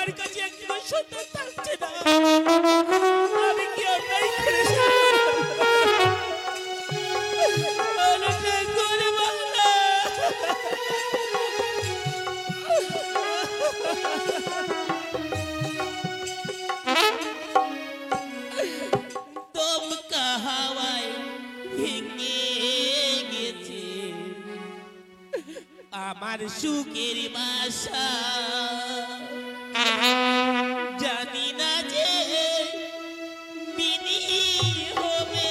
আমার কাছে একজন সন্তান থাকছে না। আমি কি অন্যায় করেছি? দমকা হাওয়ায় ভেঙে গেছে আমার সুখের বাসা। জানি না যে দিনই হবে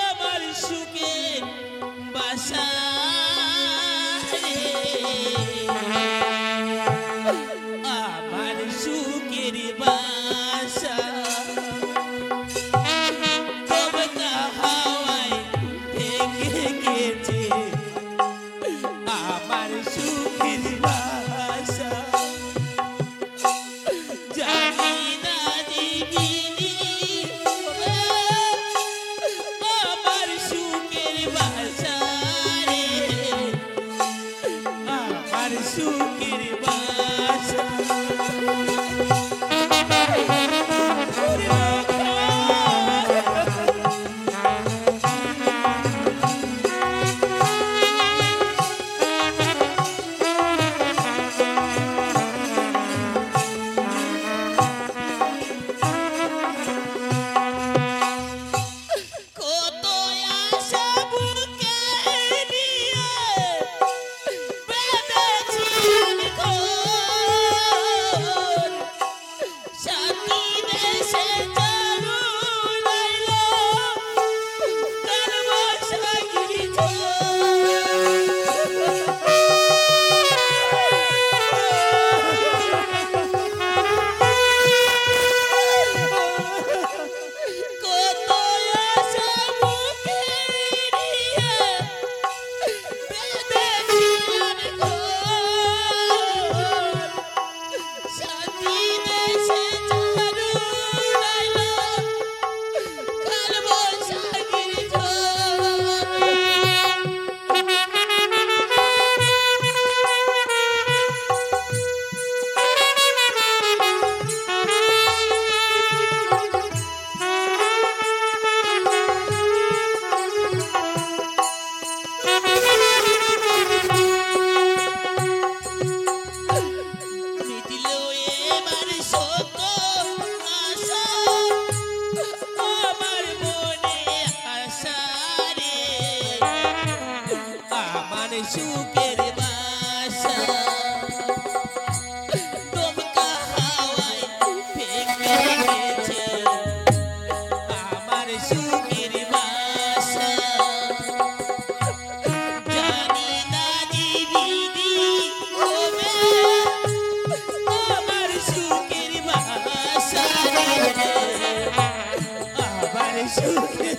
আমার সুখের বাসা। আমার সুখের বাসা দমকা হাওয়ায় ভেঙে গেছে আমার সুখের বাসা। জানি না দিদিনি আমার সুখের বাসা রে, আমার সুখের বাসা। কত আশা বুকে নিয়ে বেঁধেছি আমি ঘর। সাথী দেশে চালু লাইলো কালবৈশাখী কত আশা বুকে নিয়ে বেঁধেছি আমি ঘর। সাথী দেশে চালু লাইলো কালবৈশাখীর ঝড়। মিটিল এবার সকল আশা আমার মনে আশা রে, আমার সুখের বাসা দমকা হাওয়ায় ভেঙে গেছে আমার সুখের বাসা। জানি না দিদিনি হবে আমার সুখের বাসা রে, আমার সুখের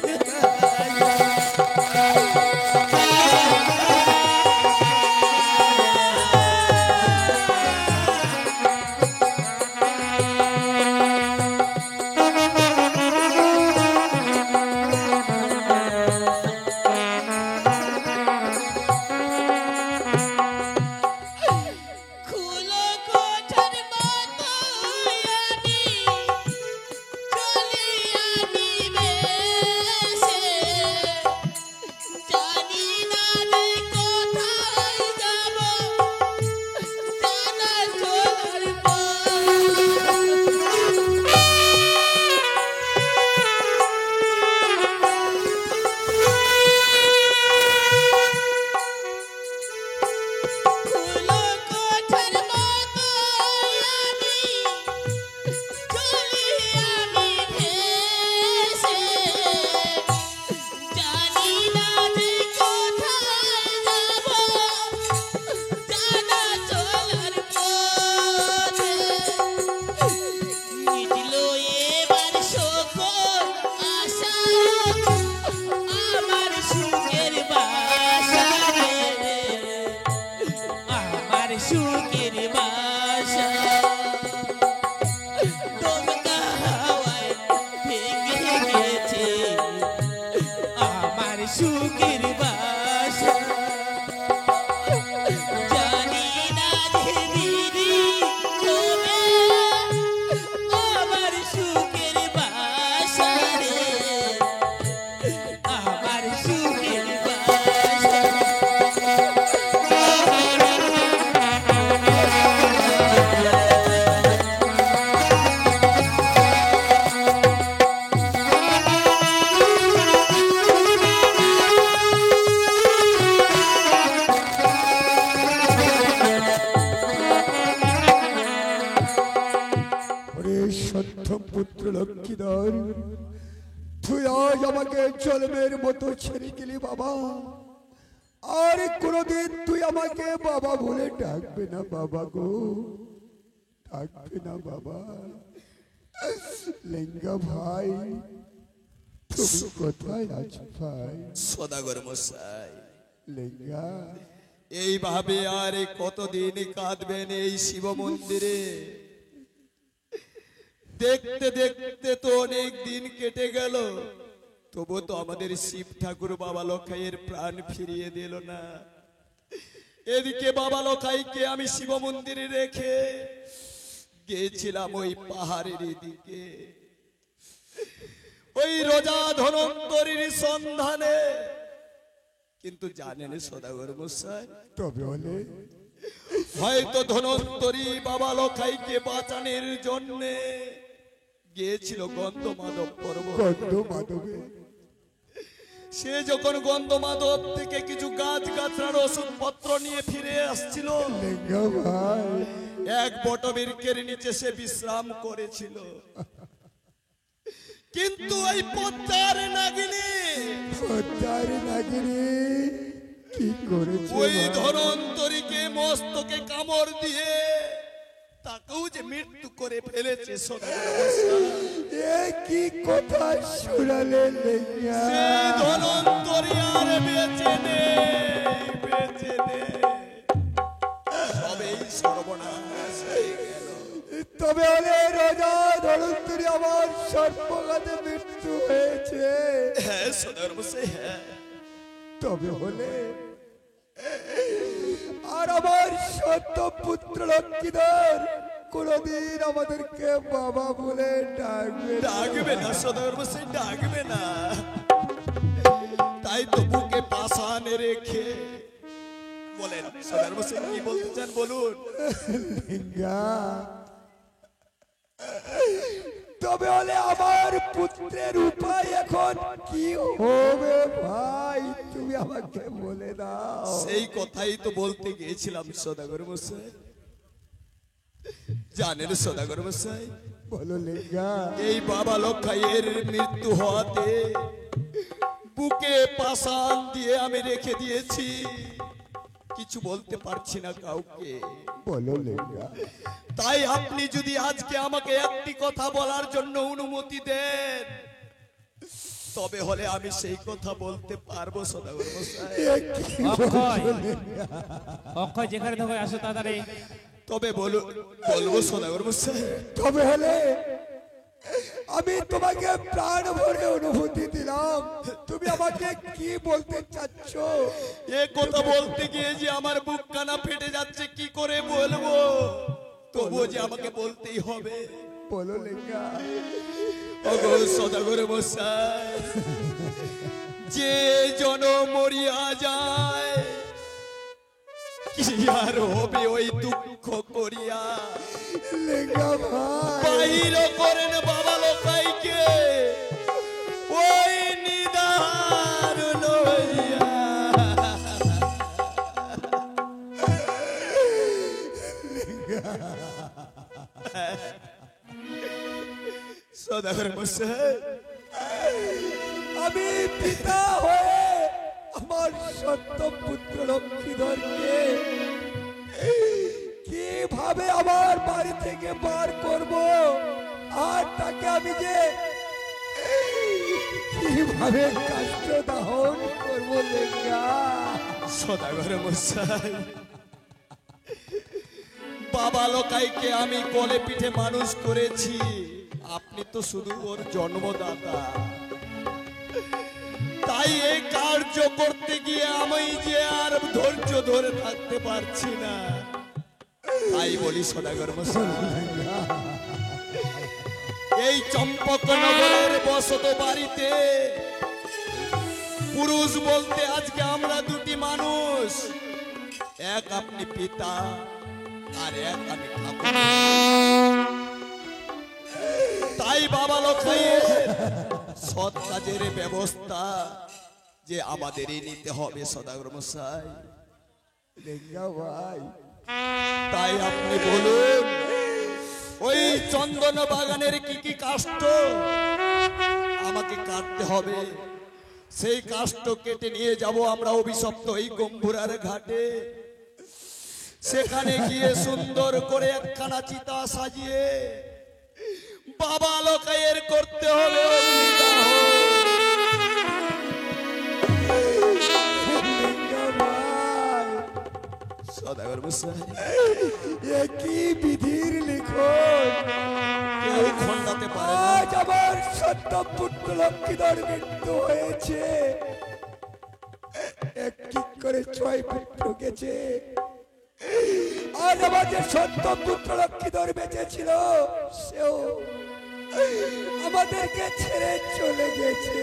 খুলো কোঠার মতো আমি চলি আমি বেশে। জানি না যে কোথায় যাব জানা চলার খুলো কোঠার মতো আমি চলি আমি ভেসে। জানি না যে কোথায় যাব জানা চলার পথে। মিটিল এবার সকল আশা আমার সুখের বাসা রে, আমার সুখের বাসা দমকা হাওয়ায় ভেঙে গেছে আমার সুখের বাসা। জানি পুত্র লক্ষ্মীধর, তুই আজ আমাকে জন্মের মতো ছেড়ে গেলি বাবা। আর কোনদিন তুই আমাকে বাবা বলে ডাকবে না বাবা গো, ডাকবে না বাবা। লেঙ্গা ভাই, তুমি কোথায় আছো ভাই? সদাগর মশাই, লেঙ্গা, এইভাবে আর কতদিন কাঁদবেন এই শিব মন্দিরে? দেখতে দেখতে তো অনেক দিন কেটে গেল, তবু তো আমাদের শিব ঠাকুর বাবা লখাইয়ের প্রাণ ফিরিয়ে দিল না। এদিকে বাবা লখাইকে আমি শিব মন্দিরে রেখে গিয়েছিলাম ওই পাহাড়ের দিকে, ওই রোজা ধনন্তরীর সন্ধানে। কিন্তু জানেন সদাগর মশাই, তবে হলে হয়তো ধনন্তরী বাবা লখাইকে বাঁচানোর জন্য গিয়েছিল গন্ধমাধব পর্বত। গন্ধমাধবে সে যখন গন্ধমাধব থেকে কিছু গাছ গাছড়ার ওষুধপত্র নিয়ে ফিরে আসছিল, লেঙ্গা ভাই, এক বটবৃক্ষের নিচে সে বিশ্রাম করেছিল। কিন্তু ওই পদ্মার নাগিনী, পদ্মার নাগিনী কি করেছে? ওই ধনন্তরীকে মস্তকে কামড় দিয়ে তাকেও যে মৃত্যু করে ফেলেছে। এ কি কথা শুনালে লেঙ্গা? সেই ধনন্তরী আর বেঁচে নেই, বেঁচে নেই, সবেই সর্বনাশ হয়ে গেল। তবে হলে রাজা ধনন্তরী আমার সর্বঘাতে মৃত্যু হয়েছে। হ্যাঁ সদর মশাই, হ্যাঁ। তবে হলে আর আমার সত্য পুত্র লক্ষ্মীধর কোনদিন আমাদেরকে বাবা বলে ডাকবে না। ডাকবে না সদর মশাই, ডাকবে না। তাই তো বুকে পাশানে রেখে বলেন সদর মশাই কি বলতে চান বলুন। লেঙ্গা, তবে হলে আমার পুত্রের উপায় এখন কি হবে ভাই, তুমি আমাকে বলে দাও। সেই কথাই তো বলতে গিয়েছিলাম সদাগর মশাই। জানেন সদাগর মশাই, বলো লেঙ্গা। এই বাবা লখাইয়ের মৃত্যু হওয়াতে বুকে পাশান দিয়ে আমি রেখে দিয়েছি, কিছু বলতে পারছি না কাউকে। বলো লেঙ্গা। তাই আপনি যদি আজকে আমাকে একটি কথা বলার জন্য অনুমতি দেন, তবে হলে আমি সেই কথা বলতে পারবো সদাগর মশাই। এ কি অক্ষয়, বলছো লেঙ্গা? অক্ষয় যেখানে থাকো আসো তাড়াতাড়ি। তবে বলবো সদাগর মশাই। তবে হলে আমি তোমাকে প্রাণ ভরে অনুভূতি দিলাম, তুমি আমাকে কি বলতে চাচ্ছ? এ কথা বলতে গিয়ে যে আমার বুক কানা ফেটে যাচ্ছে, কি করে বলবো, তবুও যে আমাকে বলতেই হবে। বলো লেঙ্গা। ওগো সদাগর মশাই, যে জন মরিয়া যায় কি আর হবে ওই দুঃখ করিয়া। লেঙ্গা ভাই, বাহির করেন বাবা লোকাইকে ওই নিদার লইয়া। সদাগর মশাই, আমি পিতা হয়ে আমার সত্য পুত্র লক্ষ্মীধরকে কিভাবে আমার বাড়ি থেকে বার করব, আর তাকে আমি যে কিভাবে কষ্ট দাহন করবো লেঙ্গা। সদাগর মশাই, বাবা লোকাইকে আমি কোলে পিঠে মানুষ করেছি, আপনি তো শুধু ওর জন্মদাতা। তাই এই কার্য করতে গিয়ে আমি যে আর ধৈর্য ধরে থাকতে পারছি না। তাই বলি সদাগর মশাই, এই চম্পকনগরের বসত বাড়িতে পুরুষ বলতে আজকে আমরা দুটি মানুষ, এক আপনি পিতা আর এক আমি ঠাকুর। তাই বাবা লখাইয়ের সৎ কাজের ব্যবস্থা যে আমাদেরই নিতে হবে সদাগর মশাই। লেঙ্গা ভাই, তাই আপনি বলুন ওই চন্দন বাগানের কি কি কাষ্ঠ আমাকে কাটতে হবে, সেই কাষ্ঠ কেটে নিয়ে যাব আমরা অভিশপ্ত এই গম্ভুরার ঘাটে। সেখানে গিয়ে সুন্দর করে একখানা চিতা সাজিয়ে বাবা লোকায়ের করতে হবে অগ্নিদাহ। সদাগর মশাই, একই বিধির লিখন কেউ খণ্ডাতে পারে না। আজ আমার সত্য পুত্র লক্ষ্মীধর মৃত্যু হয়েছে, একটি করে 6 পুত্র গেছে। আজ আমাদের সত্য পুত্র লক্ষ্মীধর বেঁচে ছিল, সেও আমাদেরকে ছেড়ে চলে গেছে।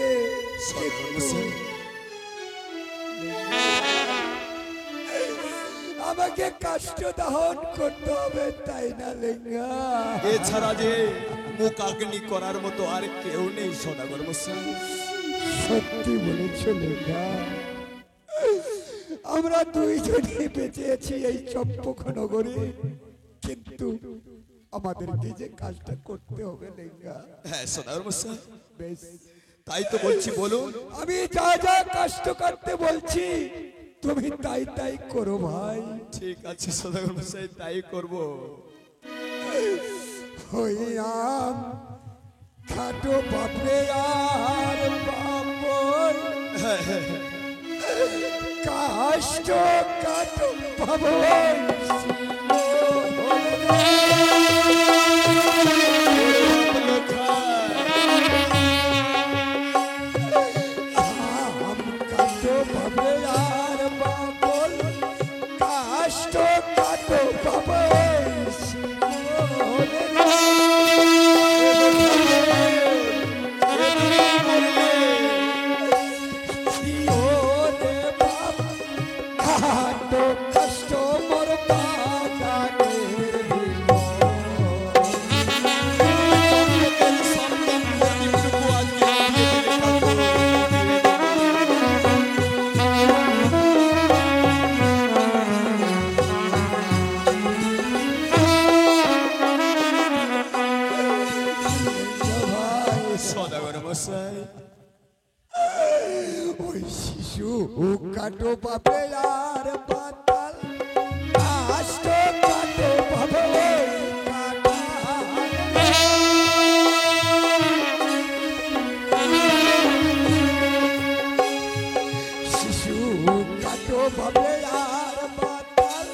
সদাগর মশাই, আমাকে কাষ্ঠ দাহন করতে হবে, তাই না লেঙ্গা? এছাড়া যে মুখ আগ্নি করার মতো আর কেউ নেই সদাগর মশাই। সত্যি বলেছ লেঙ্গা, আমরা দুইজনই বেঁচে আছি এই চম্পকনগরে, কিন্তু আমাদেরকে যে কাজটা করতে হবে লেঙ্গা। হ্যাঁ সদাগর মশাই, বেশ, তাই তো বলছি, বলুন। আমি যা যা কাষ্ট করতে বলছি তুমি তাই তাই করো ভাই। ঠিক আছে সদাগর মশাই, তাই করব। হইয়াম খাটো বাপরে আর বাপর, কাষ্ট কাটো বাবু কাটো বাবরে আর বাপর, কাষ্ট কাটো বাবু কষ্ট মোর পাগানের সদাগর মশাই, ওই শিশু কাটো বাপে আর পাতাল, কাষ্ট কাটো বাপে শিশু কাটো বাপে আর পাতাল,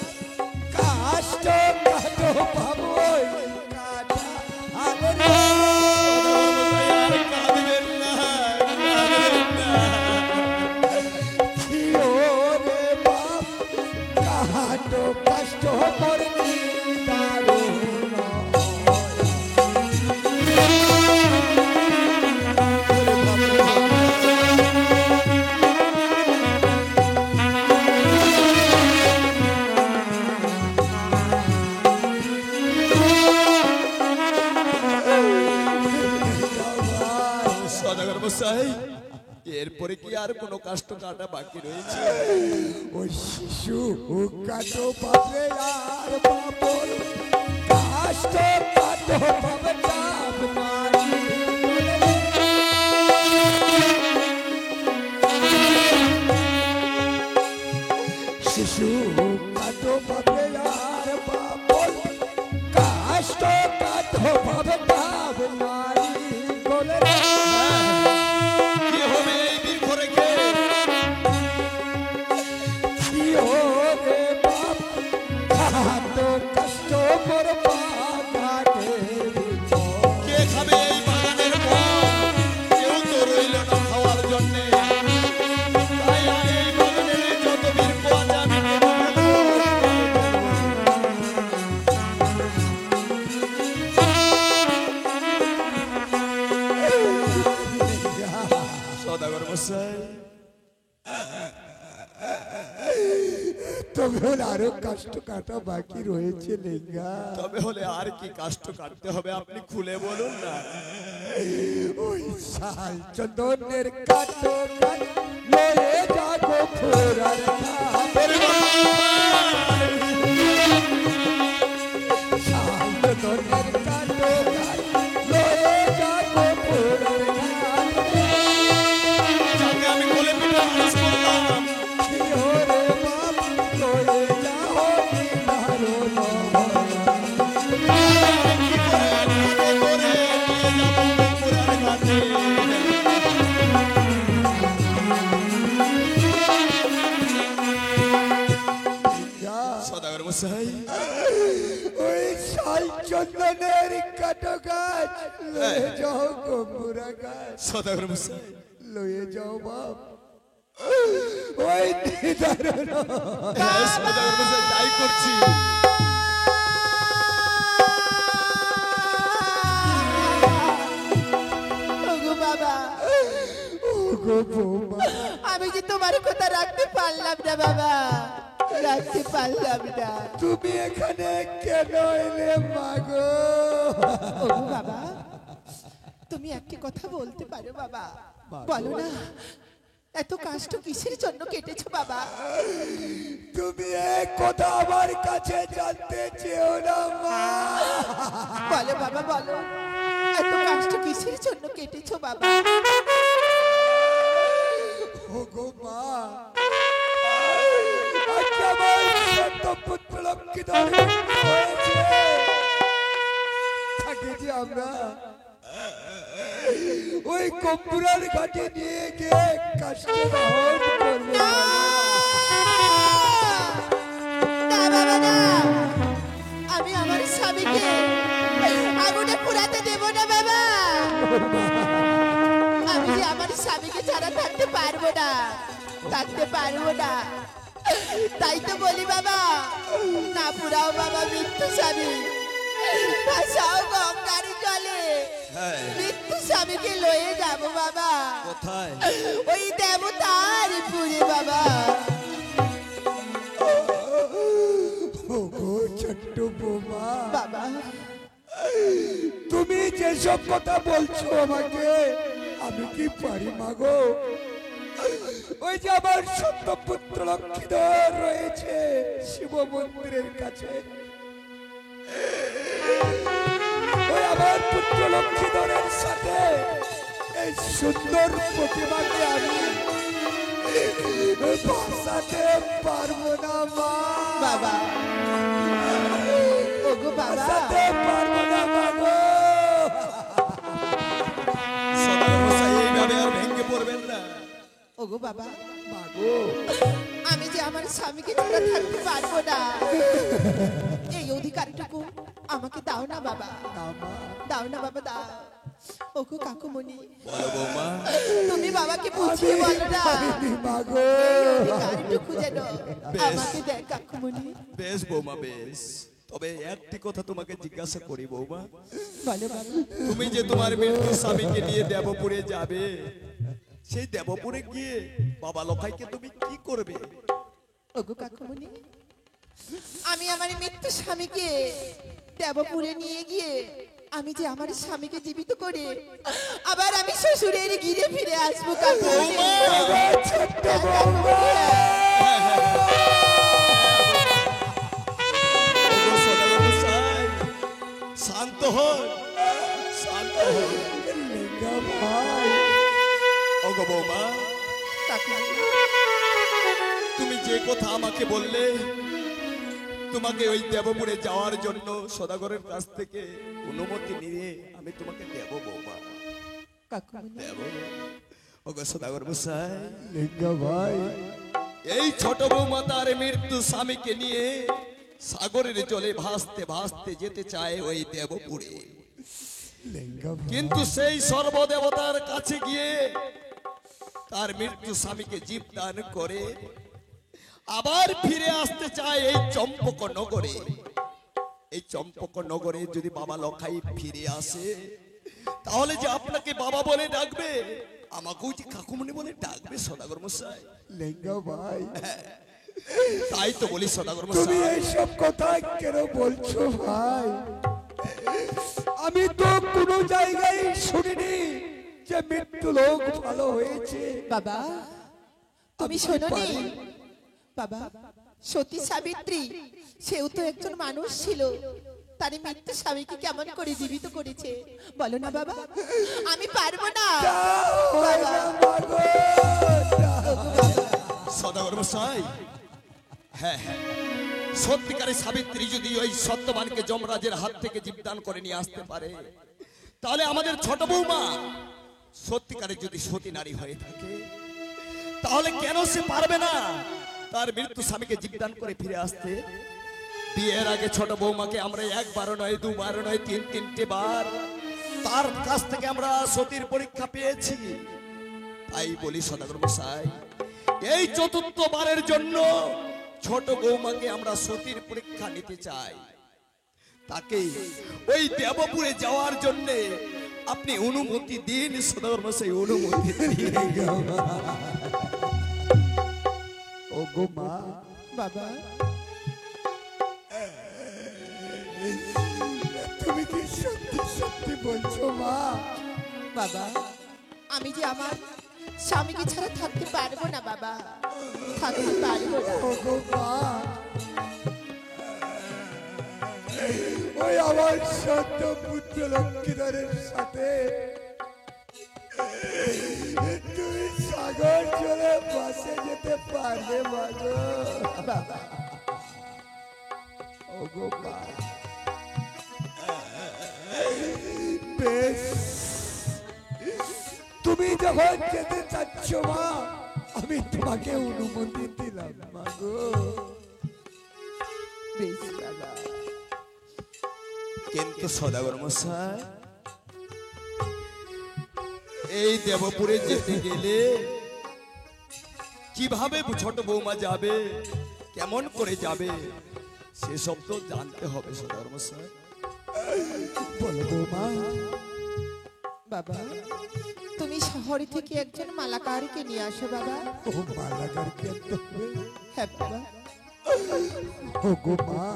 কাষ্ট কাটো বাপে কাটা আর কাঁদবেন না, কাঁদবেন না। রে বাপ কাটো কষ্ট মোর দারুণ সদাগর মশাই, এরপরে কি আর কোনো কাষ্ট কাটা বাকি রয়েছে? ওই শিশু কাটো বাপরে আর বাপর, কষ্ট কাটো বাবা চাপ মারি শিশু কাটো বাপরে আর বাপর, কষ্ট কাটো বাবা চাপ মারি বলে কি হবে এই বৃক্ষ রেখে? রে বাপ কাটো কষ্ট মোর পাগানের কে খাবে এই বাগানের ফল? কেউ তো রইল না খাওয়ার জন্যে। তাই আর এই বাগানের যত বৃক্ষ আছে আমি কেটে ফেলবো। সদাগর মশাই, তবে আরো কষ্ট কাটা বাকি রয়েছে লেঙ্গা। তবে হলে আর কি কাষ্ট কাটতে হবে আপনি খুলে বলুন না। ওই শাল চন্দনের কাটো কাট লয়ে যাবো ফোরার শাল চন্দনের কাট মশাই ওই শাল চন্দনের কাটো গাছ লয়ে যাও গম্বুরা গাছ সদাগর মশাই লয়ে যাও বাপ ওই নিদারুণ হ্যাঁ সদাগর মশাই তাই করছি। ওগো বাবা, ওগো বৌমা আমি যে তোমার কথা রাখতে পারলাম না বাবা, রাখতে পারলাম না। তুমি এখানে কেন এলে মাগো? ওগো বাবা, তুমি একটি কথা বলতে পারো বাবা, বলো না এত কষ্ট কিসের জন্য কেটেছো বাবা? তুমি এক কথা আমার কাছে জানতে চেও না মা। বলো বাবা বলো, এত কষ্ট কিসের জন্য কেটেছো বাবা? ওগো মা, আজ আমার ছোট পুত্র লক্ষ্মীধর হয়েছে। তাকে যে আমরা ওই কম্পুরার ঘাটে নিয়ে গিয়ে কাষ্টে দহন করবো। না বাবা না, আমি আমার স্বামীকে আগুনে পুরাতে দেব না বাবা। আমি যে আমার স্বামীকে ছাড়া থাকতে পারবো না, থাকতে পারবো না। তাই তো বলি বাবা, না পুরাও বাবা মৃত্যু স্বামী, ভাসাও গঙ্গার জলে। হ্যাঁ মৃত্যু স্বামীকে লয়ে যাব বাবা, কোথায়? ওই দেবতার পুরে বাবা। ওগো ছোট্ট বৌমা, বাবা তুমি যেসব কথা বলছো আমাকে, আমি কি পারি মাগো? ওই যে আমার সত্য পুত্র লক্ষ্মীধর রয়েছে শিব মন্দিরের কাছে, ওই আমার পুত্র লক্ষ্মীধরের সাথে এই সুন্দর প্রতিমাকে আমি ভাসাতে পারবো না মা। বাবা, ওগো বাবা, ভাসাতে পারবো না মাগো। সদাগর মশাই এইভাবে আর ভেঙে পড়বেন না। ওগো বাবা, মাগো আমি যে আমার স্বামীকে ছাড়া থাকতে পারবো না, এই অধিকারটুকু আমাকে দাও না বাবা, না মা, দাও না বাবা দাও। ওগো কাকুমণি, বলো বৌমা। তুমি বাবাকে বুঝিয়ে বলো না, পারিনি মাগো। এই অধিকারটুকু যেন আমাকে দেয় কাকুমণি। বেশ বৌমা বেশ, তবে একটি কথা তোমাকে জিজ্ঞাসা করি বৌমা, বলো বাবা। তুমি যে তোমার মৃত্যু স্বামীকে নিয়ে দেবপুরে যাবে, সেই দেবপুরে গিয়ে বাবা লখাইকে তুমি কি করবে? ওগো কাকুমণি, আমি আমার মৃত্যু স্বামীকে দেবপুরে নিয়ে গিয়ে আমি যে আমার স্বামীকে জীবিত করে আবার আমি শ্বশুরের গিরে ফিরে আসবো কাকুমণি। ওগো সদাগর মশাই, শান্ত হন, শান্ত হন। লেঙ্গা ভাই, ওগো বৌমা, কাকুমণি, তুমি যে কথা আমাকে বললে, তোমাকে ওই দেবপুরে যাওয়ার জন্য সদাগরের কাছ থেকে অনুমতি নিয়ে আমি তোমাকে দেব বৌমা, কাকুমণি, দেব। ওগো সদাগর মশাই, লেঙ্গা ভাই, এই ছোট বৌমা তার মৃত্যু স্বামীকে নিয়ে সাগরের জলে ভাসতে ভাসতে যেতে চায় ওই দেবপুরে, লেঙ্গা ভাই, কিন্তু সেই সর্বদেবতার কাছে গিয়ে তার মৃত্যু স্বামীকে জীবদান করে আবার ফিরে আসতে চায় এই চম্পক নগরে। এই চম্পক নগরে যদি বাবা লখাই ফিরে আসে, তাহলে যে আপনাকে বাবা বলে ডাকবে, আমাকেও যে কাকুমণি বলে ডাকবে সদাগর মশাই। লেঙ্গা ভাই, তাই তো বলি সদাগর তুমি মশাই, এইসব কথা কেন বলছো ভাই? আমি তো কোনো জায়গায় শুনিনি যে মৃত্যু লোক ভালো হয়েছে। বাবা তুমি শোনোনি? বাবা সতী সাবিত্রী সেও তো একজন মানুষ ছিল, তার মৃত্যু স্বামীকে কেমন করে জীবিত করেছে বলো না বাবা? আমি পারবো না বাবা। সদাগর মশাই, হ্যাঁ হ্যাঁ, সত্যিকারের সাবিত্রী যদি ওই সত্যবানকে যমরাজের হাত থেকে জীবদান করে নিয়ে আসতে পারে, তাহলে আমাদের ছোট বৌমা সত্যিকারের যদি সতী নারী হয়ে থাকে, তাহলে কেন সে পারবে না তার মৃত্যু স্বামীকে জীবদান করে ফিরে আসতে? বিয়ের আগে ছোট বৌমাকে আমরা একবারও নয়, দুবারও নয়, তিনটে বার তার কাছ থেকে আমরা সতীর পরীক্ষা পেয়েছি। তাই বলি সদাগর মশাই, এই চতুর্থ বারের জন্য ছোট বৌমাকে আমরা সতীর পরীক্ষা নিতে চাই। তাকে ওই দেবপুরে যাওয়ার জন্য আপনি অনুমতি দিন সদাগর মশাই, অনুমতি দিন। ও গো মা, বাবা তুমি কি সত্যি সত্যি বলছো মা? বাবা, আমি যে আমার স্বামীকে ছাড়া থাকতে পারবো না বাবা, থাকতে পারবো না। ও গো মা, ওই আমার সত্য পুত্র লক্ষ্মীধরের সাথে তুমি সাগর জলে বাসে যেতে পারবে মাগো? বাবা ও গো মা, বেশ, তুমি যখন যেতে চাচ্ছ মা, আমি তোমাকে অনুমতি দিলাম মাগো। বেশ বাবা। কিন্তু সদাগর মশাই, এই দেবপুরে যেতে গেলে কিভাবে ছোট বৌমা যাবে, কেমন করে যাবে, সেসব তো জানতে হবে সদাগর মশাই। বলো বৌমা। বাবা, তুমি শহর থেকে একজন মালাকারকে নিয়ে আসো বাবা। ও মালাকার কে আনতে হবে? হ্যাঁ বাবা। ও গো মা,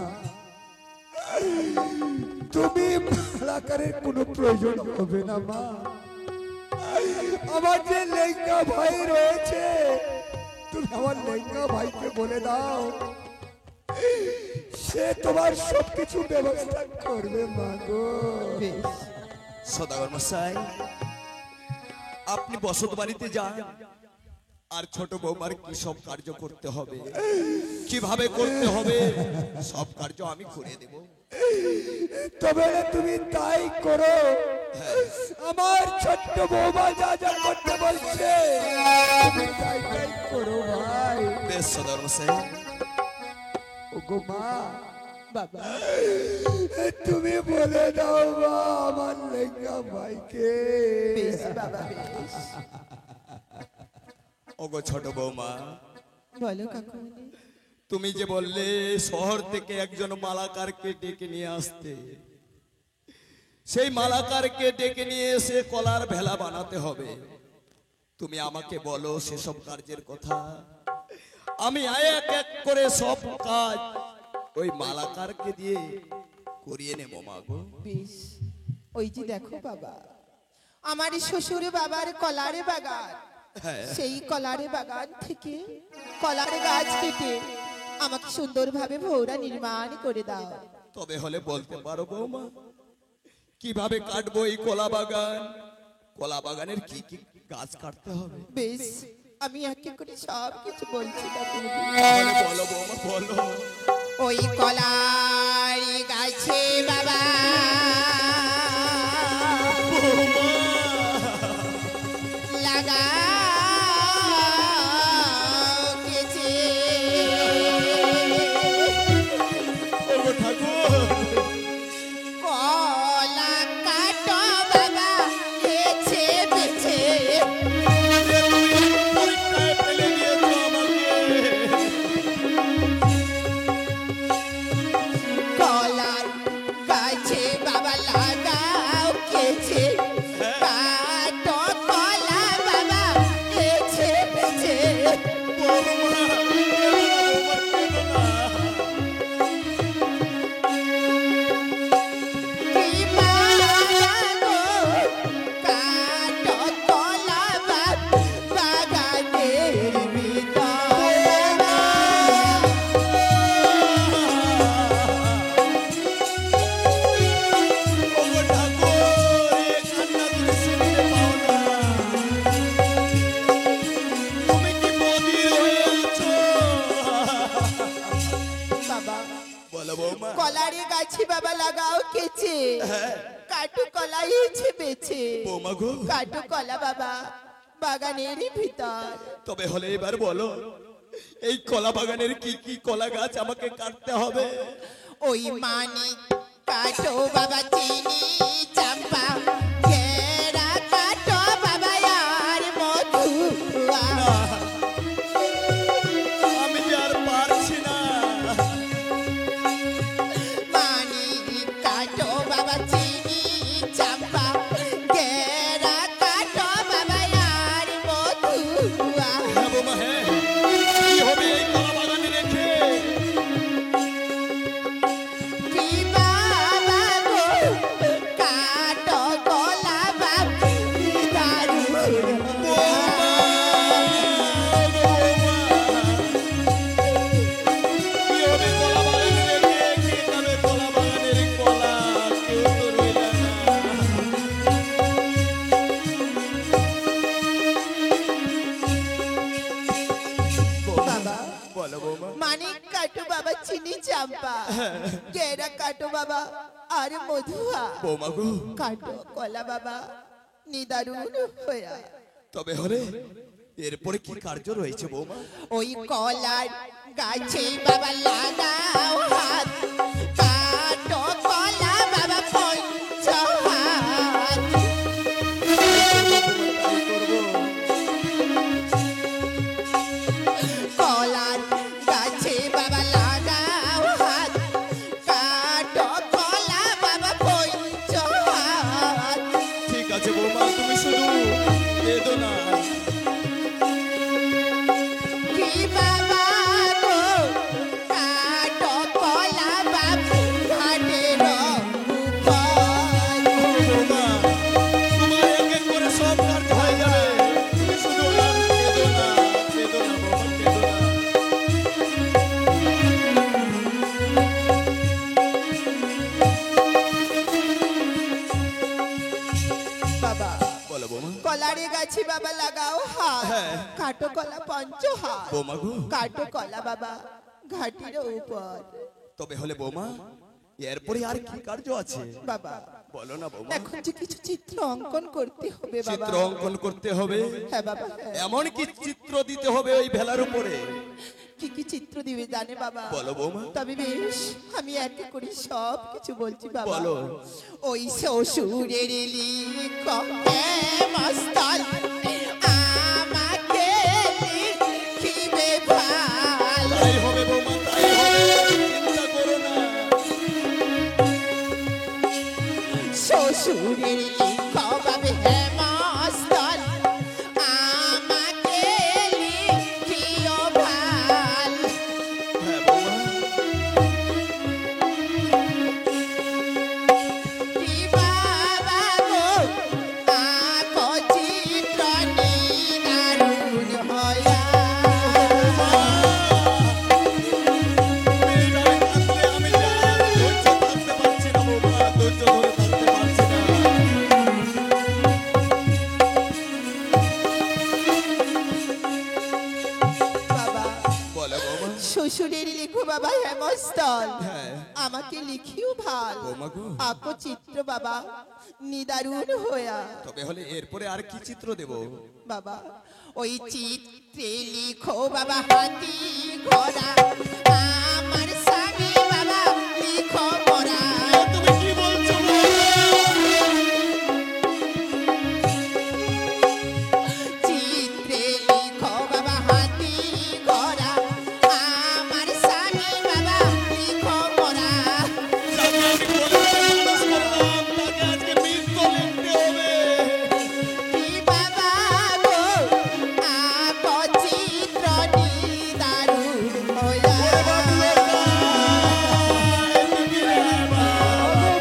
তুমি মালাকারের কোনো প্রয়োজন হবে না মা। আমার যে লেঙ্গা ভাই রয়েছে, তুমি আমার লেঙ্গা ভাইকে বলে দাও, সে তোমার সবকিছু ব্যবস্থা করবে মা গো। বেশ সদাগর মশাই, আপনি বসত বাড়িতে যান, আর ছোট বৌমার কি সব কার্য করতে হবে, কিভাবে করতে হবে, সব কার্য আমি করে দেব। তবে তুমি তাই করো, আমার ছোট্ট বৌমা যা যা করতে বলছে তুমি তাই তাই করো ভাই। বেশ সদাগর মশাই। ও গো মা, বাবা। তুমি বলে দাও মা আমার লেঙ্গা ভাইকে। বেশ বাবা বেশ। ওগো ছোট বৌমা, বলো কাকুমণি। তুমি যে বললে শহর থেকে একজন মালাকারকে ডেকে নিয়ে আসতে, সেই মালাকারকে ডেকে নিয়ে এসে কলার ভেলা বানাতে হবে। তুমি আমাকে বলো সেসব কার্যের কথা, আমি এক এক করে সব কাজ ওই মালাকারকে দিয়ে করিয়ে নেব মাগো। বেশ, ওই যে দেখো বাবা, আমার শ্বশুর বাবার কলারে বাগান, হ্যাঁ। সেই কলারে বাগান থেকে কলার গাছ কেটে আমাকে সুন্দরভাবে ভৌরা নির্মাণ করে দাও। তবে হলে বলতে পারো বৌমা, কিভাবে কাটবো এই কলা বাগান, কলা বাগানের কি কি গাছ কাটতে হবে? বেশ, আমি এক এক করে সব কিছু বলছি কাকুমণি। তাহলে বলো বৌমা, বলো। ওই কলার গাছে বাবা লাগা গেছে ওগো ঠাকুর, কলা কাটো বাবা গেছে বেছে পরীক্ষায় ফেলে দিয়েছো আমাকে। কলার গাছে বাবা লাগাও গেছে কাটো কলা বাবা গেছে বেছে বৌমা, বৌমা, কেঁদো না। কি মাগো কাটো কলা বাগানের ভিতর ওগো ঠাকুর, এ কান্না তুমি শুনতে পাও না? তুমি কি বধির হয়ে আছো? বাবা বলো বৌমা। কলারে গাছে বাবা লাগাও কেছে কাটু কলা হয়েছে বেছে বৌমা গো, কাটু কলা বাবা বাগানের ভিতর তবে হলে এবার বলো, এই কলা বাগানের কি কি কলা গাছ আমাকে কাটতে হবে? ওই মানিক কাটো বাবা চিনি চাম্পা ঘেরা কাটো বাবা আর মধুয়া আমি যে আর পারছি না। মানিক কাটো বাবা চিনি চাম্পা ঘেরা কাটো বাবা আর মধুয়া হ্যাঁ বৌমা, হ্যাঁ। কি হবে এই কলা বাগানে রেখে? কি বাবা গো কাটো কলা বাবা দারুণ কি হবে কলা বাগানে রেখে? কে খাবে কলা বাগানের কলা? কেউ তো রইল না। বাবা বলো বৌমা। মানিক কাটো বাবা চিনি চাম্পা গেরা কাটো বাবা আর মধুয়া বৌমা গো, কাটো কলা বাবা নিদারুণ হয়া তবে হলে এরপরে কি কার্য রয়েছে বৌমা? ওই কলার গাছে বাবা লাগাও হাত কাটো কলা বাবা পঞ্চ হাত তাই করবো। কলার গাছে বাবা লাগাও হাত কাটো কলা বাবা পঞ্চ হাত ঠিক আছে বৌমা, তুমি শুধু কেঁদো না। কি বাবা গো কাটো কলা বাবু ঘাটের উপর বৌমা, তোমার এক এক করে সব কার্য হয়ে যাবে। তুমি শুধু আর কেঁদো না, কেঁদো না বৌমা, কেঁদো না। বাবা বলো বৌমা। কলারে গাছে বাবা লাগাও হাত হ্যাঁ। কাটো কলা পঞ্চ হাত বৌমা গো, কাটো কলা বাবা ঘাটির উপর তবে হলে বৌমা এরপরে আর কি কার্য আছে? বাবা বলো না বৌমা। এখন যে কিছু চিত্র অঙ্কন করতে হবে বাবা চিত্র অঙ্কন করতে হবে। হ্যাঁ বাবা হ্যাঁ। এমন কি চিত্র দিতে হবে ওই ভেলার উপরে? কি কি চিত্র দিবে জানে বাবা বলো বৌমা। তবে বেশ আমি একে করে সব কিছু বলছি বাবা বলো। ওই শ্বশুরের লিখো মস্তাল আমাকে লিখিবে ভাল তাই হবে বৌমা, তাই হবে, চিন্তা করো না। শ্বশুরের লিখো বাবে মস্তাল আমাকে লিখিও ভাল হ্যাঁ বৌমা। কি বাবা গো আকো চিত্র নিদারুণ হয়া তুমি এইভাবে কাঁদলে আমি যে আর ধৈর্য ধরতে পারছি না বৌমা, ধৈর্য ধরে থাকতে পারছি না। বাবা বলো বৌমা। শ্বশুরের লিখো বাবা হেমস্থল হ্যাঁ। আমাকে লিখিও ভাল বৌমা গো। আকো চিত্র বাবা নিদারুণ হয়া তবে হলে এরপরে আর কি চিত্র দেব? বাবা ওই চিত্রে লিখো বাবা হাতি ঘোড়া আমার স্বামী বাবা লিখো মোরা তুমি কি বলছো বৌমা? চিত্রে লিখো বাবা হাতি ঘোড়া আমার স্বামী বাবা লিখো মোরা যাকে আমি বলে মানুষ করলাম, তাকে আজকে মৃত্যু লিখতে হবে। কি বাবা গো আকো চিত্র নিদারুণ হয়া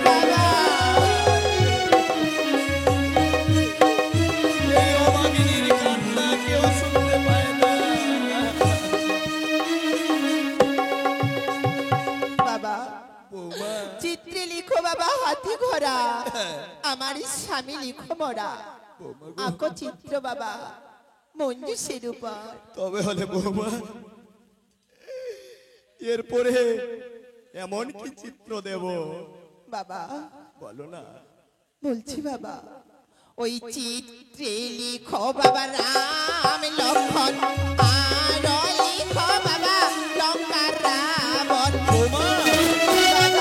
বাবা এই অভাগিনীর কান্না কেউ শুনতে পায় না। বাবা বৌমা, চিত্রে লিখো বাবা হাতি ঘোড়া আমার স্বামী লিখো মোরা বৌমা গো। আকো চিত্র বাবা মঞ্জুষের উপর তবে হলে বৌমা এরপরে এমন কি চিত্র দেব? বাবা বলো না। বলছি বাবা ওই চিত্রে লিখো বাবা রাম লক্ষণ আর লিখো বাবা লঙ্কার রাবণ বৌমা, বাবা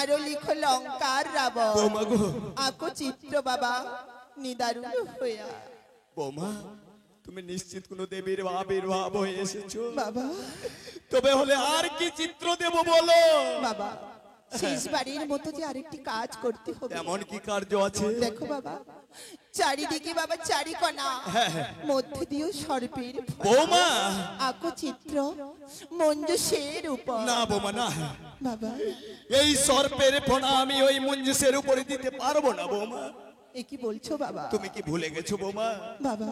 আরো লিখো লঙ্কার রাবণ বৌমা গো, আঁকো চিত্র বাবা নিদারুণ হইয়া। বৌমা তুমি নিশ্চিত কোন দেবীর আবির্ভাব হয়ে এসেছো? বাবা তবে হলে আর কি চিত্র দেব বলো? বাবা শেষ বাড়ির মতো যে আরেকটি কাজ করতে হবে। এমন কি কার্য আছে? দেখো বাবা চারিদিকে বাবা চারিকোণা মধ্যে দিয়েও সর্পের ফনা। বৌমা আঁকো চিত্র মঞ্জুষের উপর। না বৌমা না, বাবা এই সর্পের ফোনা আমি ওই মঞ্জুসের উপরে দিতে পারবো না বৌমা। এ কি বলছো বাবা? তুমি কি ভুলে গেছো বৌমা, বাবা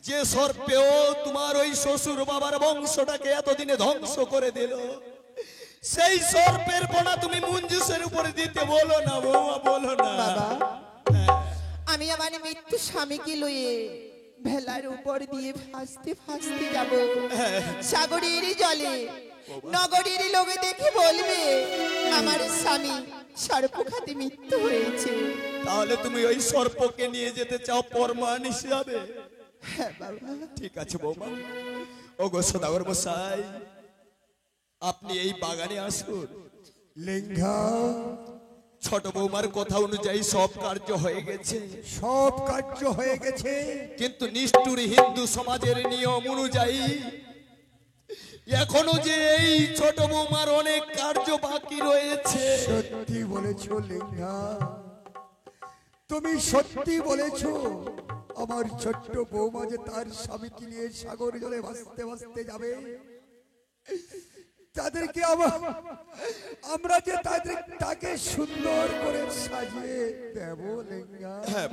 যে সর্পেও তোমার ওই শ্বশুর বাবার বংশটাকে এতদিনে ধ্বংস করে দিল, সেই সর্পের ফোনা তুমি মঞ্জুসের উপরে দিতে বলো না বৌমা, বলো না। বাবা আমি আমার মৃত্যু স্বামীকে লয়ে ভেলার উপর দিয়ে ভাসতে ভাসতে যাব সাগরের জলে। নগরীর লোকে দেখে বলবে আমার স্বামী সর্পঘাতে মৃত্যু হয়েছে। তাহলে তুমি ওই সর্পকে নিয়ে যেতে চাও প্রমাণ হিসাবে? হ্যাঁ বাবা ঠিক আছে বৌমা। ও গো সদাগর মশাই, আপনি এই বাগানে আসুন। লিঙ্গা ছোট বৌমার কথা অনুযায়ী সব কার্য হয়ে গেছে, সব কার্য হয়ে গেছে, কিন্তু নিষ্ঠুর হিন্দু সমাজের নিয়ম অনুযায়ী এখনো যে এই ছোট বৌমার অনেক কার্য বাকি রয়েছে। সত্যি বলেছ লিঙ্গা, তুমি সত্যি বলেছ। আমার ছোট্ট বৌমা যে তার স্বামীকে নিয়ে সাগর জলে ভাসতে ভাসতে যাবে, তাদেরকে আমরা যে তাকে সুন্দর করে সাজিয়ে দেব লিঙ্গা। হ্যাঁ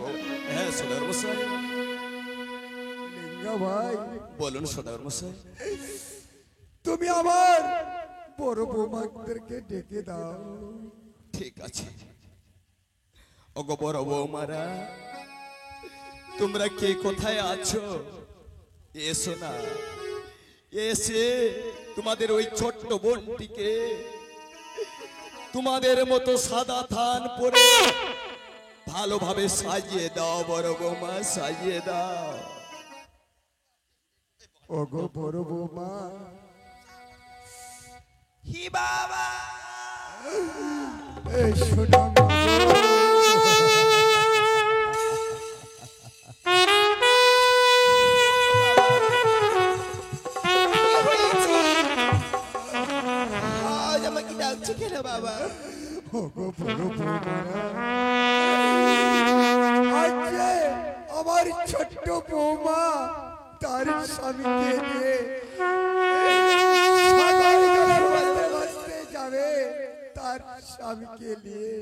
হ্যাঁ সদাগর মশাই। লিঙ্গা ভাই বলুন সদাগর মশাই। তুমি আমার বড় বৌমাদেরকে ডেকে দাও। ঠিক আছে। ওগো বড় বৌমারা, তোমরা কে কোথায় আছো? এসো না, এসে তোমাদের ওই ছোট্ট বোনটিকে তোমাদের মতো সাদা থান পরে ভালোভাবে সাজিয়ে দাও। বড় বৌমা সাজিয়ে দাও। ওগো বড় বৌমা, হি বাবা এই শোনা মা গো। আজ আমাকে ডাকছো কেন বাবা? ওগো বড় বৌমা, আজ যে আমার ছোট্ট বৌমা তার স্বামীকে নিয়ে সাগর জলে ভাসতে ভাসতে যাবে, তার স্বামীকে নিয়ে।